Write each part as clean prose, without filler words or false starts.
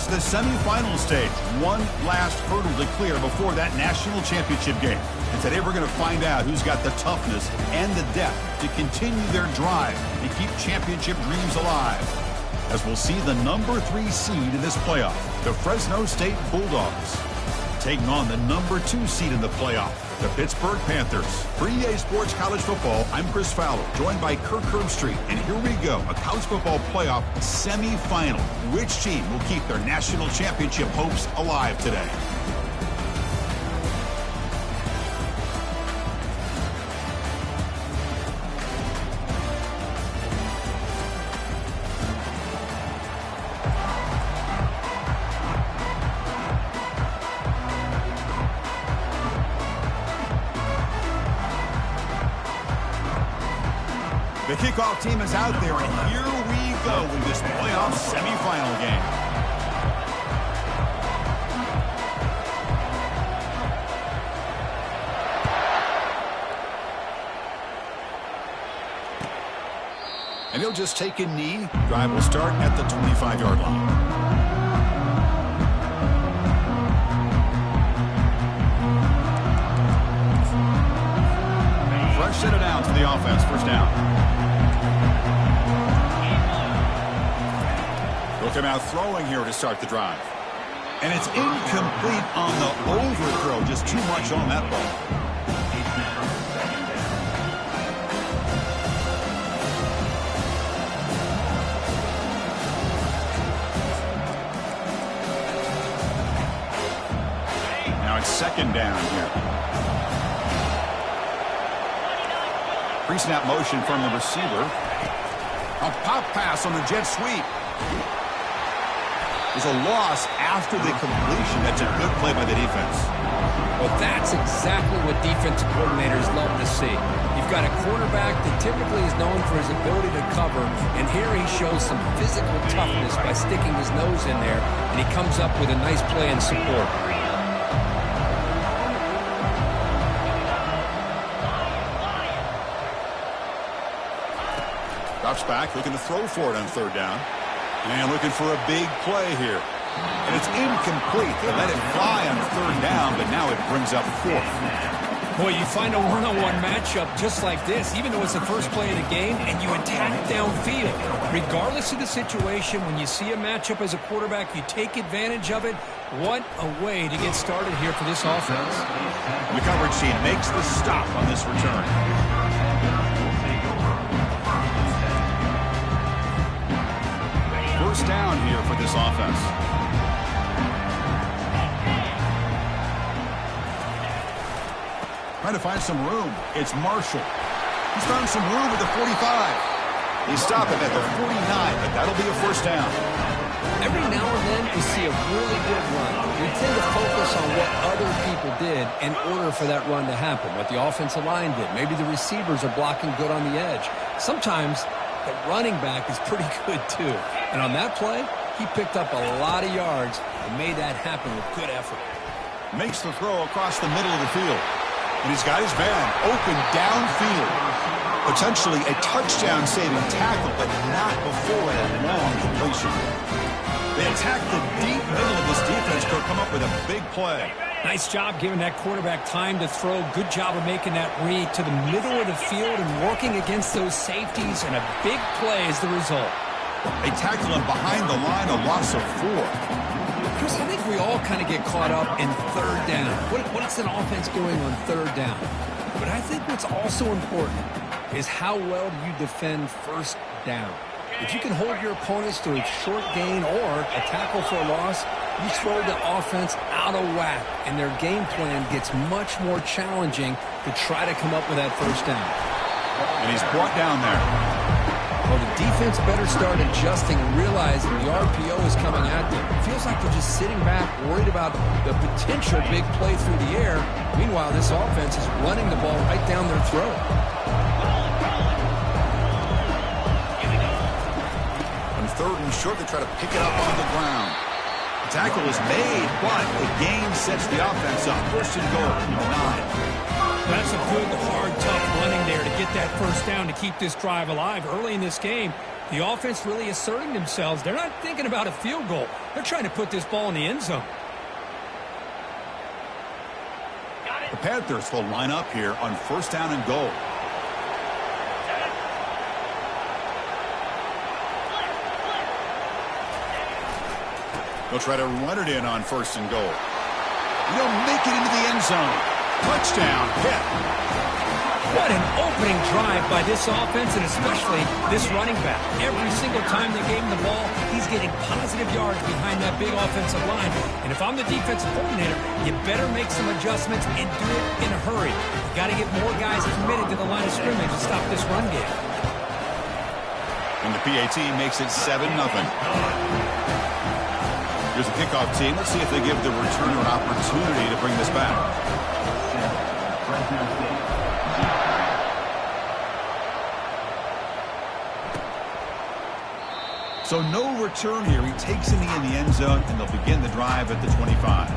It's the semifinal stage. One last hurdle to clear before that national championship game. And today we're going to find out who's got the toughness and the depth to continue their drive and keep championship dreams alive. As we'll see the number 3 seed in this playoff, the Fresno State Bulldogs, taking on the number 2 seed in the playoff, the Pittsburgh Panthers. For EA Sports College Football, I'm Chris Fowler, joined by Kirk Herbstreit. And here we go, a college football playoff semifinal. Which team will keep their national championship hopes alive today? The kickoff team is out there, and here we go in this playoff semifinal game. And he'll just take a knee. Drive will start at the 25-yard line. Fresh set it down to the offense, first down. They'll come out throwing here to start the drive. And it's incomplete on the overthrow. Just too much on that ball. Now it's second down here. Pre-snap motion from the receiver. A pop pass on the jet sweep. There's a loss after the completion. That's a good play by the defense. Well, that's exactly what defensive coordinators love to see. You've got a quarterback that typically is known for his ability to cover, and here he shows some physical toughness by sticking his nose in there, and he comes up with a nice play and support. Drops back, looking to throw for it on third down. And looking for a big play here. And it's incomplete. They let it fly on third down, but now it brings up fourth. Boy, you find a one-on-one matchup just like this, even though it's the first play of the game, and you attack downfield. Regardless of the situation, when you see a matchup as a quarterback, you take advantage of it. What a way to get started here for this offense. The coverage team makes the stop on this return. First down here for this offense. Trying to find some room. It's Marshall. He's found some room at the 45. He's stopping at the 49, but that'll be a first down. Every now and then you see a really good run. We tend to focus on what other people did in order for that run to happen, what the offensive line did. Maybe the receivers are blocking good on the edge. Sometimes the running back is pretty good too. And on that play, he picked up a lot of yards and made that happen with good effort. Makes the throw across the middle of the field. And he's got his man open downfield. Potentially a touchdown-saving tackle, but not before a long completion. They attack the deep middle of this defense to come up with a big play. Nice job giving that quarterback time to throw. Good job of making that read to the middle of the field and working against those safeties, and a big play is the result. They tackle him behind the line, a loss of 4. Chris, I think we all kind of get caught up in third down. What's an offense doing on third down? But I think what's also important is how well do you defend first down. If you can hold your opponents to a short gain or a tackle for a loss, you throw the offense out of whack, and their game plan gets much more challenging to try to come up with that first down. And he's brought down there. Well, the defense better start adjusting and realizing the RPO is coming at them. It feels like they're just sitting back, worried about the potential big play through the air. Meanwhile, this offense is running the ball right down their throat. On third and short, they try to pick it up on the ground. The tackle is made, but the game sets the offense up. First and goal, 9. That's a good, hard, tough running there to get that first down to keep this drive alive. Early in this game, The offense really asserting themselves. They're not thinking about a field goal. They're trying to put this ball in the end zone. The Panthers will line up here on 1st down and goal. They'll try to run it in on 1st and goal. They'll make it into the end zone. Touchdown, Pitt. What an opening drive by this offense, and especially this running back. Every single time they gave him the ball, he's getting positive yards behind that big offensive line. And if I'm the defensive coordinator, you better make some adjustments and do it in a hurry. You got to get more guys committed to the line of scrimmage to stop this run game. And the PAT makes it 7-0. Here's the kickoff team. Let's see if they give the returner an opportunity to bring this back. So no return here. He takes it in the end zone, and they'll begin the drive at the 25.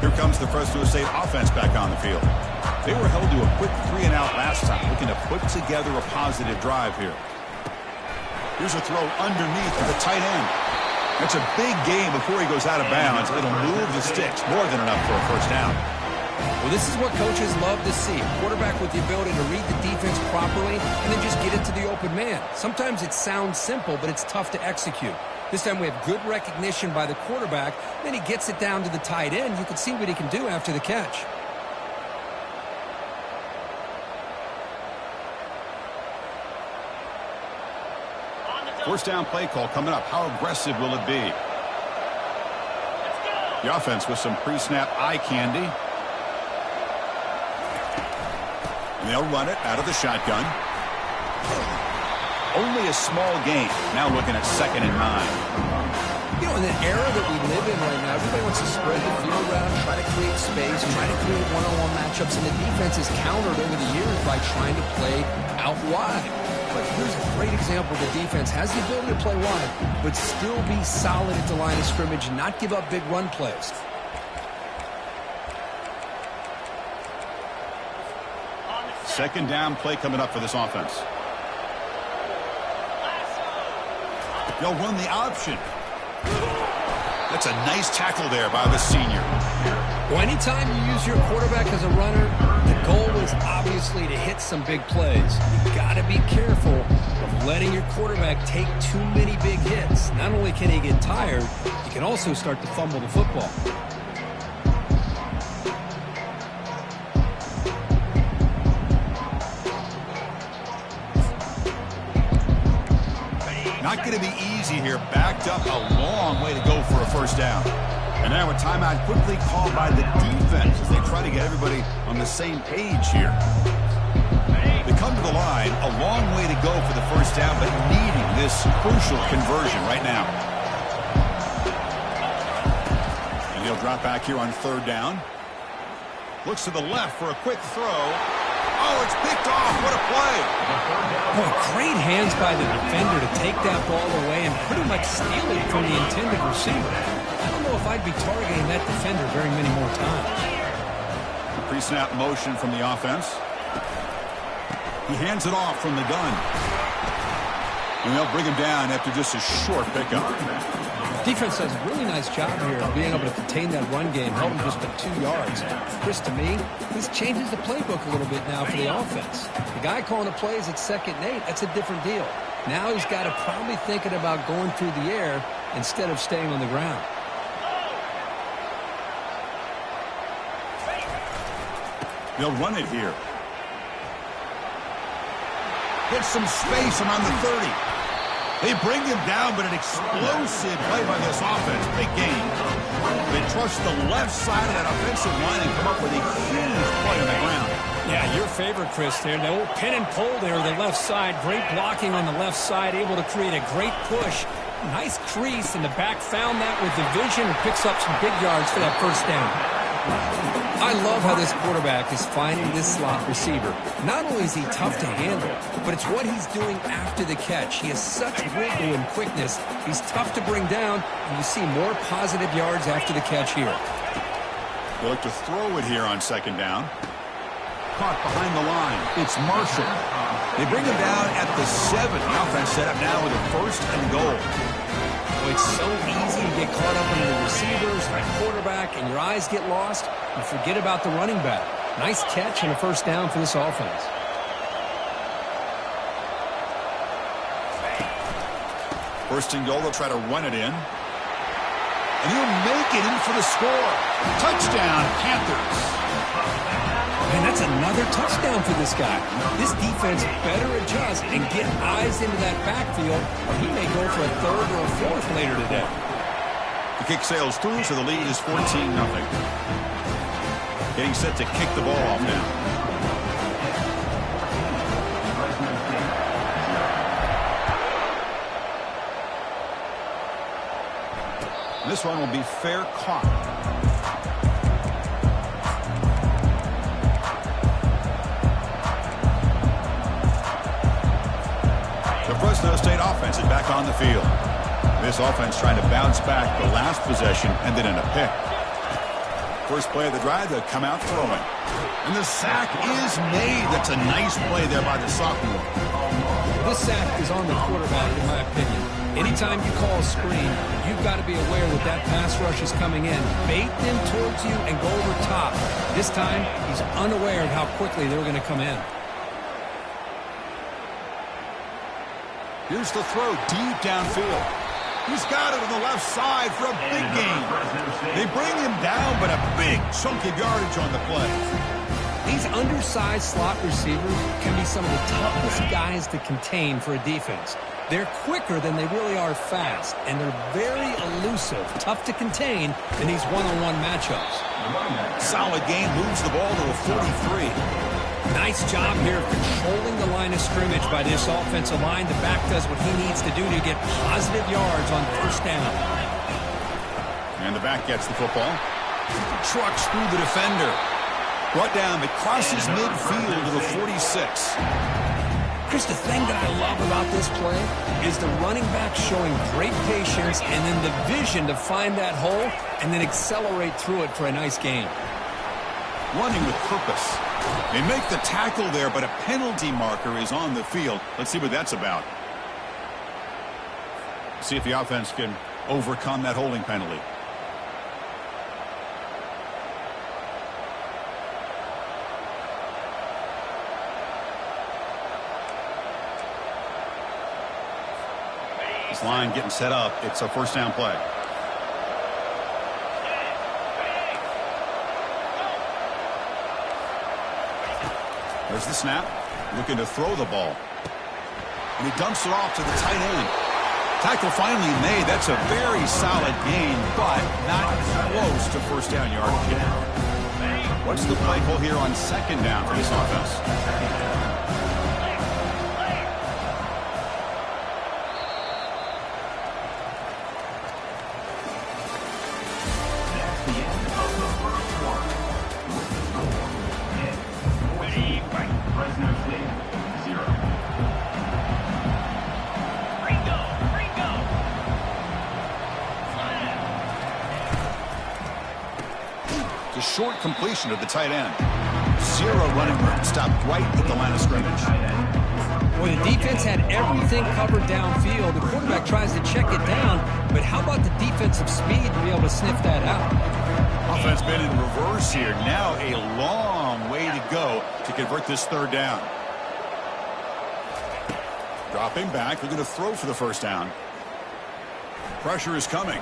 Here comes the Fresno State offense back on the field. They were held to a quick 3-and-out last time, looking to put together a positive drive here. Here's a throw underneath to the tight end. That's a big gain before he goes out of bounds. It'll move the sticks, more than enough for a 1st down. Well, this is what coaches love to see. A quarterback with the ability to read the defense properly and then just get it to the open man. Sometimes it sounds simple, but it's tough to execute. This time we have good recognition by the quarterback. Then he gets it down to the tight end. You can see what he can do after the catch. First down play call coming up. How aggressive will it be? The offense with some pre-snap eye candy. And they'll run it out of the shotgun. Only a small gain. Now looking at 2nd and 9. You know, in the era that we live in right now, everybody wants to spread the field around, try to create space, try to create one-on-one matchups, and the defense is countered over the years by trying to play out wide. But here's a great example. The defense has the ability to play wide, but still be solid at the line of scrimmage and not give up big run plays. Second down play coming up for this offense. They'll run the option. That's a nice tackle there by the senior. Well, anytime you use your quarterback as a runner, the goal is obviously to hit some big plays. You've got to be careful of letting your quarterback take too many big hits. Not only can he get tired, he can also start to fumble the football. Not going to be easy here. Backed up a long way to go for a 1st down. And now a timeout quickly called by the defense as they try to get everybody on the same page here. They come to the line, a long way to go for the 1st down, but needing this crucial conversion right now. And he'll drop back here on 3rd down. Looks to the left for a quick throw. Oh, it's picked off. What a play. Boy, great hands by the defender to take that ball away and pretty much steal it from the intended receiver. I don't know if I'd be targeting that defender very many more times. Pre-snap motion from the offense. He hands it off from the gun. And they'll bring him down after just a short pickup. Defense does a really nice job here of being able to contain that run game, held him just at 2 yards. Chris, to me, this changes the playbook a little bit now for the offense. The guy calling the plays at 2nd and 8, that's a different deal. Now he's got to probably thinking about going through the air instead of staying on the ground. They'll run it here. Get some space around the 30. They bring him down, but an explosive play by this offense. Big game. They trust the left side of that offensive line and come up with a huge play on the ground. Yeah, your favorite, Chris, there. The old pin and pull there, the left side. Great blocking on the left side, able to create a great push. Nice crease, and the back found that with the vision and picks up some big yards for that 1st down. I love how this quarterback is finding this slot receiver. Not only is he tough to handle, but it's what he's doing after the catch. He has such wiggle and quickness. He's tough to bring down, and you see more positive yards after the catch here. They look to throw it here on second down. Caught behind the line. It's Marshall. They bring him down at the 7. The offense set up now with a 1st and goal. Well, it's so easy to get caught up in the receivers and the quarterback, and your eyes get lost. You forget about the running back. Nice catch and a 1st down for this offense. First and goal, they'll try to run it in. And he'll make it in for the score. Touchdown, Panthers. And that's another touchdown for this guy. This defense better adjust and get eyes into that backfield, or he may go for a 3rd or a 4th later today. The kick sails through, so the lead is 14-0. Getting set to kick the ball off now. This one will be fair caught. The Fresno State offense is back on the field. This offense trying to bounce back. The last possession ended in a pick. First play of the drive, they'll come out throwing. And the sack is made. That's a nice play there by the sophomore. This sack is on the quarterback, in my opinion. Anytime you call a screen, you've got to be aware that that pass rush is coming in. Bait them towards you and go over top. This time, he's unaware of how quickly they're going to come in. Here's the throw deep downfield. He's got it on the left side for a big gain. They bring him down, but a big chunk of yardage on the play. These undersized slot receivers can be some of the toughest guys to contain for a defense. They're quicker than they really are fast, and they're very elusive, tough to contain in these one-on-one matchups. Solid gain, moves the ball to a 43. Nice job here of controlling the line of scrimmage by this offensive line. The back does what he needs to do to get positive yards on 1st down. And the back gets the football. Trucks through the defender. Brought down, it crosses midfield to the 46. Chris, the thing that I love about this play is the running back showing great patience and then the vision to find that hole and then accelerate through it for a nice gain. Running with purpose. They make the tackle there, but a penalty marker is on the field. Let's see what that's about. See if the offense can overcome that holding penalty. This line getting set up. It's a 1st down play. There's the snap. Looking to throw the ball. And he dumps it off to the tight end. Tackle finally made. That's a very solid gain, but not close to 1st down yardage yet. What's the play call here on 2nd down for this offense? Short completion of the tight end. 0 running room. Stopped right at the line of scrimmage. Well, the defense had everything covered downfield. The quarterback tries to check it down, but how about the defensive speed to be able to sniff that out? Offense been in reverse here. Now a long way to go to convert this 3rd down. Dropping back. They're going to throw for the 1st down. Pressure is coming.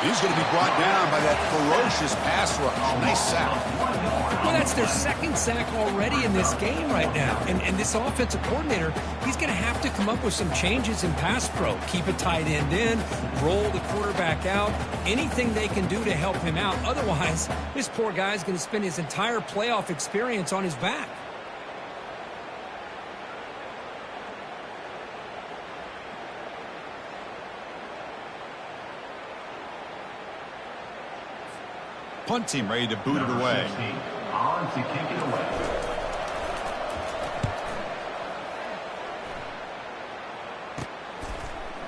He's going to be brought down by that ferocious pass rush. Nice sack. Well, that's their 2nd sack already in this game right now. And this offensive coordinator, he's going to have to come up with some changes in pass pro. Keep a tight end in, roll the quarterback out, anything they can do to help him out. Otherwise, this poor guy's going to spend his entire playoff experience on his back. Punt team ready to boot it away. On to kick it away.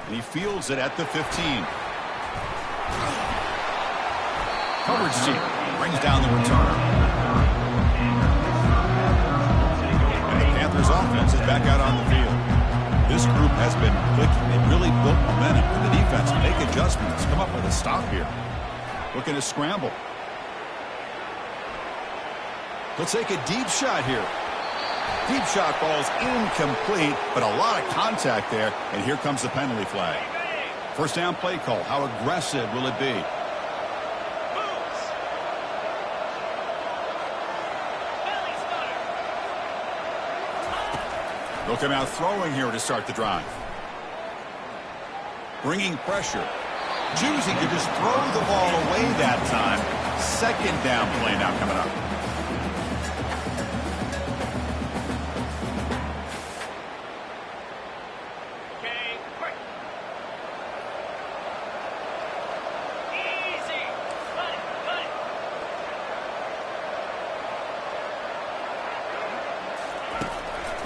And he fields it at the 15. Coverage team brings down the returner. And the Panthers offense is back out on the field. This group has been clicking. They've really built momentum. And the defense make adjustments. Come up with a stop here. Looking to scramble. Let's take a deep shot here. Deep shot ball's incomplete, but a lot of contact there, and here comes the penalty flag. First down play call. How aggressive will it be? They'll come out throwing here to start the drive. Bringing pressure. Choosing to just throw the ball away that time. Second down play now coming up.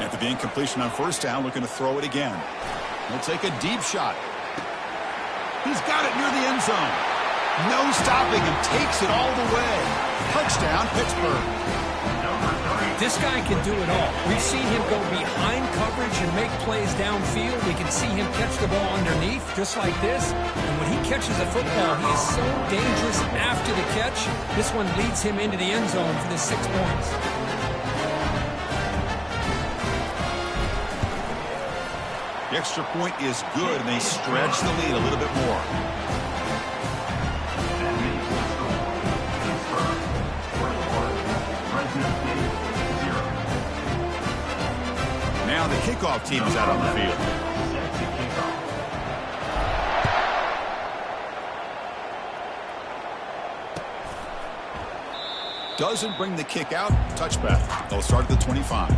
After the incompletion on first down, looking to throw it again. He'll take a deep shot. He's got it near the end zone. No stopping him. Takes it all the way. Touchdown, Pittsburgh. This guy can do it all. We've seen him go behind coverage and make plays downfield. We can see him catch the ball underneath, just like this. And when he catches a football, he is so dangerous after the catch. This one leads him into the end zone for the 6 points. The extra point is good, and they stretch the lead a little bit more. Now the kickoff team is out on the field. Doesn't bring the kick out. Touchback. They'll start at the 25.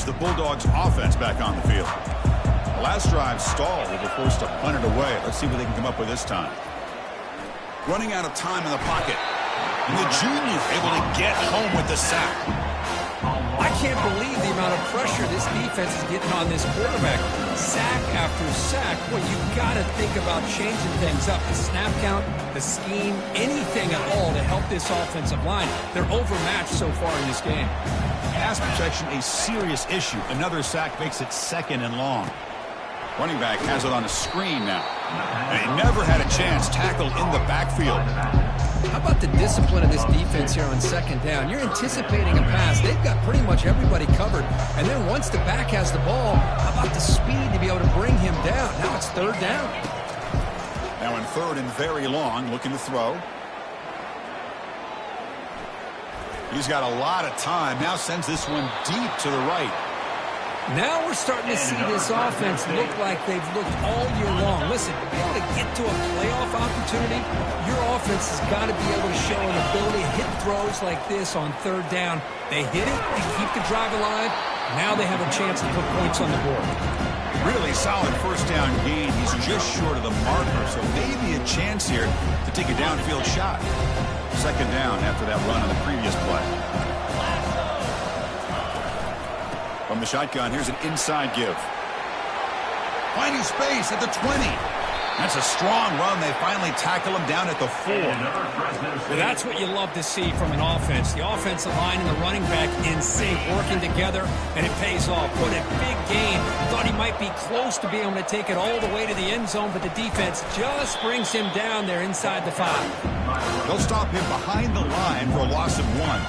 The Bulldogs offense back on the field. The last drive stalled. They were forced to punt it away. Let's see what they can come up with this time. Running out of time in the pocket. And the junior able to get home with the sack. I can't believe the amount of pressure this defense is getting on this quarterback. Sack after sack. Well, you've got to think about changing things up. The snap count, the scheme, anything at all to help this offensive line. They're overmatched so far in this game. Pass protection a serious issue. Another sack makes it 2nd and long. Running back has it on a screen now. And he never had a chance tackled in the backfield. How about the discipline of this defense here on 2nd down? You're anticipating a pass. They've got pretty much everybody covered. And then once the back has the ball, how about the speed to be able to bring him down? Now it's 3rd down. Now in 3rd and very long, looking to throw. He's got a lot of time. Now sends this one deep to the right. Now we're starting to see this offense look like they've looked all year long. Listen, to be able to get to a playoff opportunity, your offense has got to be able to show an ability to hit throws like this on 3rd down. They hit it, they keep the drive alive. Now they have a chance to put points on the board. Really solid first down gain. He's just short of the marker, so maybe a chance here to take a downfield shot. 2nd down after that run on the previous play. From the shotgun, here's an inside give. Finding space at the 20. That's a strong run. They finally tackle him down at the 4. Well, that's what you love to see from an offense. The offensive line and the running back in sync, working together, and it pays off. What a big gain. Thought he might be close to being able to take it all the way to the end zone, but the defense just brings him down there inside the 5. They'll stop him behind the line for a loss of 1.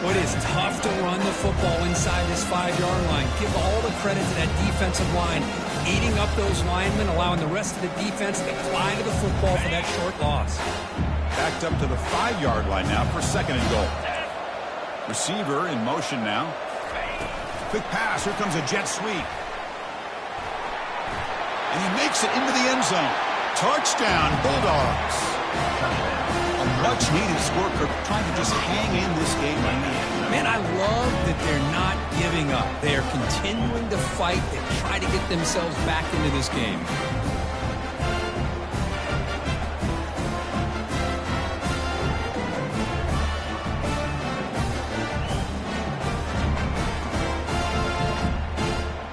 Well, it is tough to run the football inside this 5-yard line. Give all the credit to that defensive line, eating up those linemen, allowing the rest of the defense to fly to the football for that short loss. Backed up to the 5-yard line now for 2nd and goal. Receiver in motion now. Quick pass. Here comes a jet sweep. And he makes it into the end zone. Touchdown, Bulldogs. A Much-needed score, trying to just hang in this game right now. Man, I love that they're not giving up. They are continuing to fight and try to get themselves back into this game.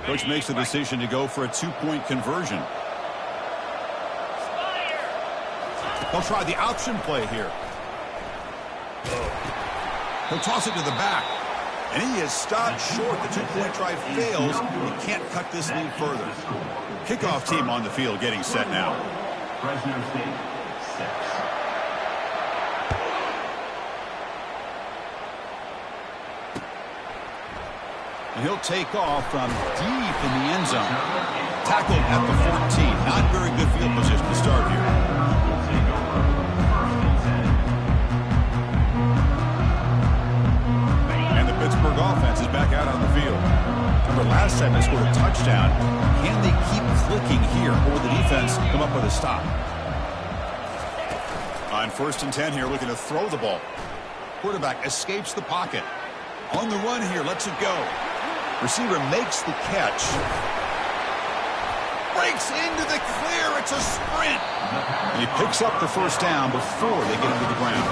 Coach makes the decision to go for a two-point conversion. He'll try the option play here. He'll toss it to the back. And he is stopped short. The two-point try fails. He can't cut this lead further. Kickoff team on the field getting set now. Fresno State, 6. And he'll take off from deep in the end zone. Tackled at the 14. Not very good field position to start here. And the Pittsburgh offense is back out on the field. Remember, last time they scored a touchdown. Can they keep clicking here, or the defense come up with a stop? On 1st and 10 here, looking to throw the ball. Quarterback escapes the pocket. On the run here, lets it go. Receiver makes the catch. Breaks into the clear. It's a sprint. And he picks up the first down before they get him to the ground.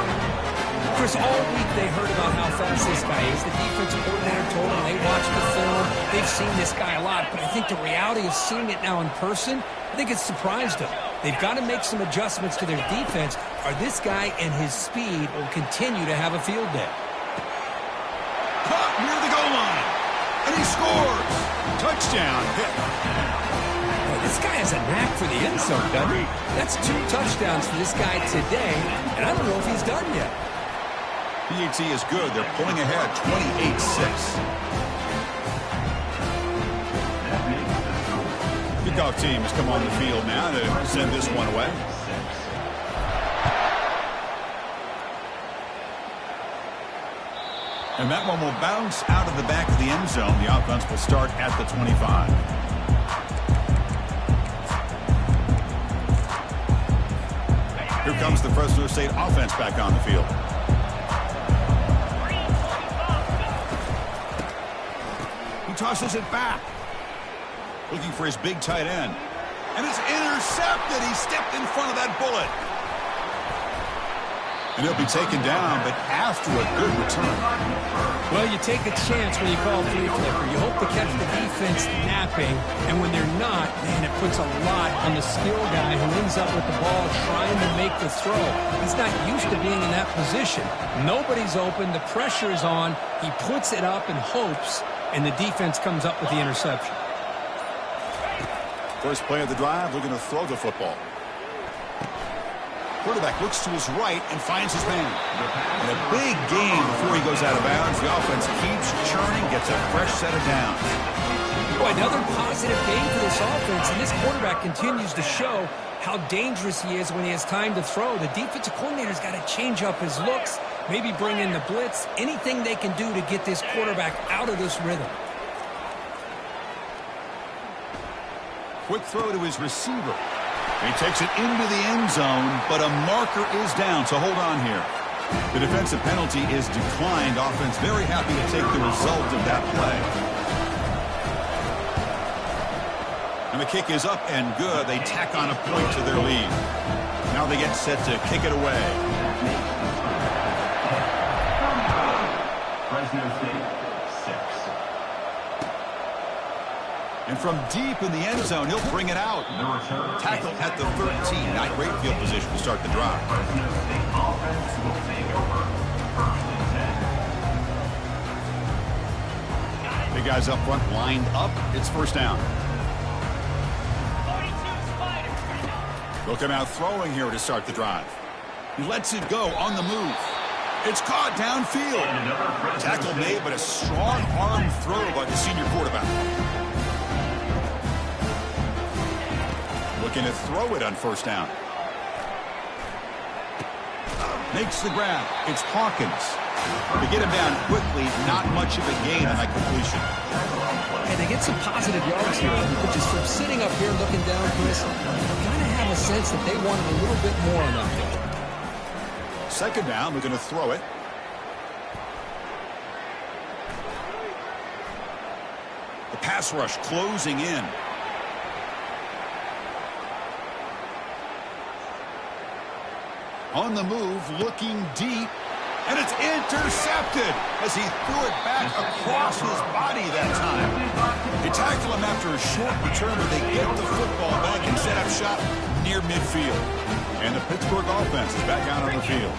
Chris, all week they heard about how fast this guy is. The defensive coordinator told them they watched the film. They've seen this guy a lot. But I think the reality of seeing it now in person, I think it's surprised them. They've got to make some adjustments to their defense, or this guy and his speed will continue to have a field day. Caught near the goal line. And he scores. Touchdown. Boy, this guy has a knack for the end zone, doesn't he? That's 2 touchdowns for this guy today, and I don't know if he's done yet. PAT is good. They're pulling ahead 28-6. Kickoff team has come on the field now to send this one away. And that one will bounce out of the back of the end zone. The offense will start at the 25. Here comes the Fresno State offense back on the field. He tosses it back. Looking for his big tight end. And it's intercepted. He stepped in front of that bullet. And he'll be taken down, but after a good return. Well, you take a chance when you call flea flicker. You hope to catch the defense napping, and when they're not, man, it puts a lot on the skill guy who ends up with the ball trying to make the throw. He's not used to being in that position. Nobody's open. The pressure is on. He puts it up and hopes, and the defense comes up with the interception. First play of the drive, looking to throw the football. Quarterback looks to his right and finds his man. And a big gain before he goes out of bounds. The offense keeps churning, gets a fresh set of downs. Boy, another positive game for this offense, and this quarterback continues to show how dangerous he is when he has time to throw. The defensive coordinator's got to change up his looks, maybe bring in the blitz, anything they can do to get this quarterback out of this rhythm. Quick throw to his receiver. He takes it into the end zone, but a marker is down, so hold on here. The defensive penalty is declined. Offense very happy to take the result of that play. And the kick is up and good. They tack on a point to their lead. Now they get set to kick it away. Fresno State, 6. And from deep in the end zone, he'll bring it out. Tackle at the 13. Not great field position to start the drive. Fresno State offense will take over 1st and 10. Big guys up front lined up. It's first down. They'll come out throwing here to start the drive. He lets it go on the move. It's caught downfield. Tackle made, but a strong arm throw by the senior quarterback. Looking to throw it on first down. Makes the grab. It's Hawkins. To get him down quickly, not much of a gain on that completion. And they get some positive yards here, but just from sitting up here looking down, Chris, you kind of have a sense that they wanted a little bit more on that field. Second down, looking to throw it. The pass rush closing in. On the move, looking deep, and it's intercepted as he threw it back across his body that time. They tackle him after a short return, but they get the football back and set up shop near midfield. And the Pittsburgh offense is back out on the field.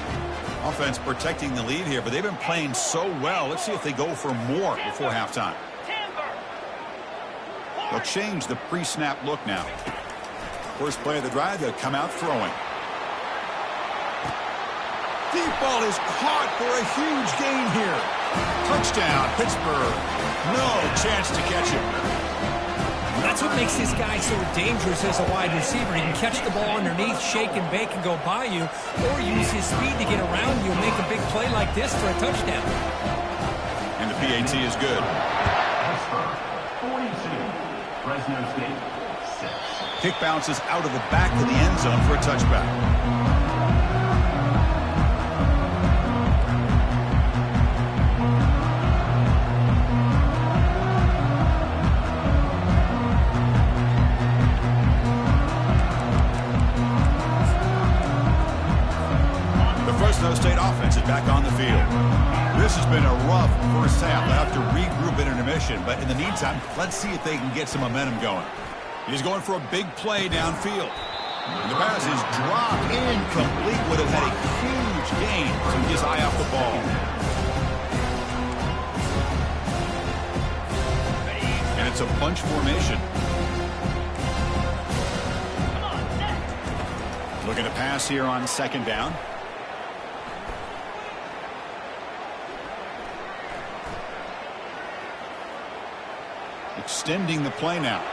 Offense protecting the lead here, but they've been playing so well. Let's see if they go for more before halftime. They'll change the pre-snap look now. First play of the drive, they'll come out throwing. Deep ball is caught for a huge gain here. Touchdown, Pittsburgh. No chance to catch it. That's what makes this guy so dangerous as a wide receiver. He can catch the ball underneath, shake and bake and go by you, or use his speed to get around you and make a big play like this for a touchdown. And the PAT is good. Pittsburgh, 42. Fresno State, 6. Kick bounces out of the back of the end zone for a touchback. State offense is back on the field. This has been a rough first half. They'll have to regroup in intermission, but in the meantime, let's see if they can get some momentum going. He's going for a big play downfield. And the pass is dropped incomplete. Would have had a huge gain, so he gets eye off the ball. And it's a bunch formation. Looking to pass here on second down. Extending the play now.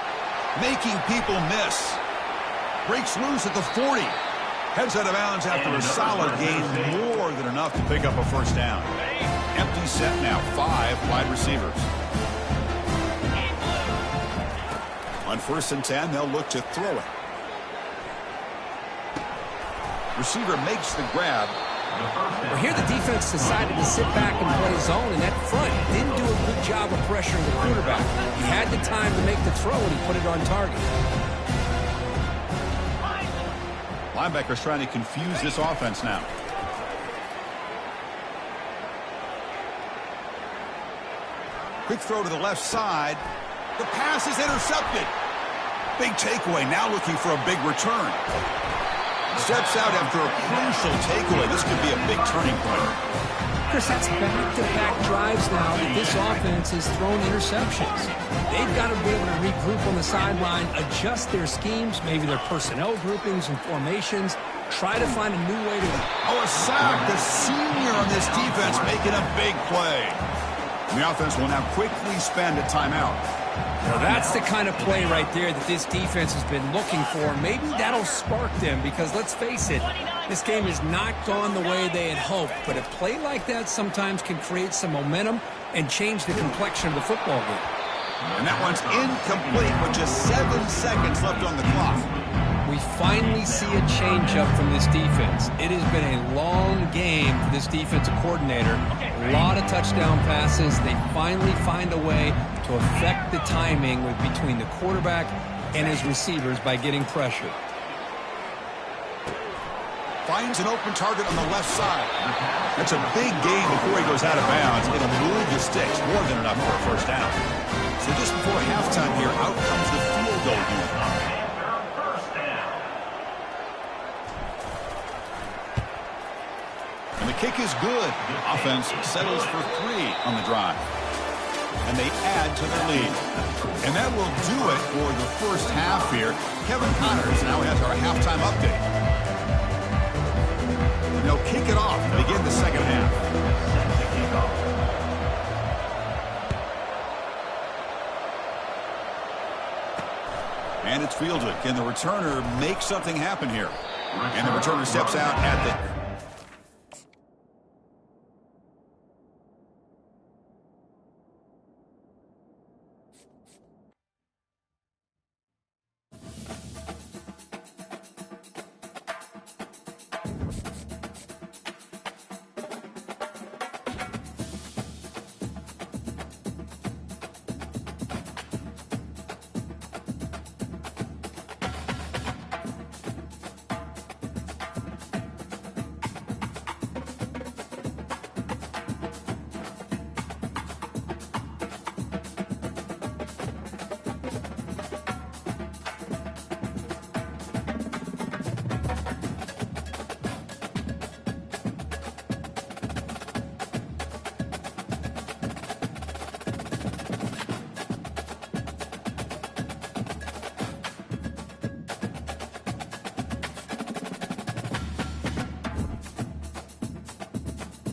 Making people miss. Breaks loose at the 40. Heads out of bounds after a solid gain. More than enough to pick up a first down. Empty set now. 5 wide receivers. On 1st and 10, they'll look to throw it. Receiver makes the grab. Well, here the defense decided to sit back and play zone, and that front didn't do a good job of pressuring the quarterback. He had the time to make the throw, and he put it on target. Linebackers trying to confuse this offense now. Quick throw to the left side. The pass is intercepted. Big takeaway, now looking for a big return. Steps out after a crucial takeaway. This could be a big turning point. Chris, that's back-to-back drives now that this offense has thrown interceptions. They've got to be able to regroup on the sideline, adjust their schemes, maybe their personnel groupings and formations, try to find a new way to... Oh, a sack. The senior on this defense making a big play. And the offense will now quickly spend a timeout. Now that's the kind of play right there that this defense has been looking for. Maybe that'll spark them because, let's face it, this game has not gone the way they had hoped. But a play like that sometimes can create some momentum and change the complexion of the football game. And that one's incomplete with just 7 seconds left on the clock. We finally see a change-up from this defense. It has been a long game for this defensive coordinator. A lot of touchdown passes. They finally find a way to affect the timing between the quarterback and his receivers by getting pressure. Finds an open target on the left side. That's a big gain before he goes out of bounds. It'll move the sticks. More than enough for a first down. So just before halftime here, out comes the field goal unit. And the kick is good. Offense settles for 3 on the drive. And they add to the lead. And that will do it for the first half here. Kevin Connors now has our halftime update. And they'll kick it off to begin the second half. And it's fielded. Can the returner make something happen here? And the returner steps out at the...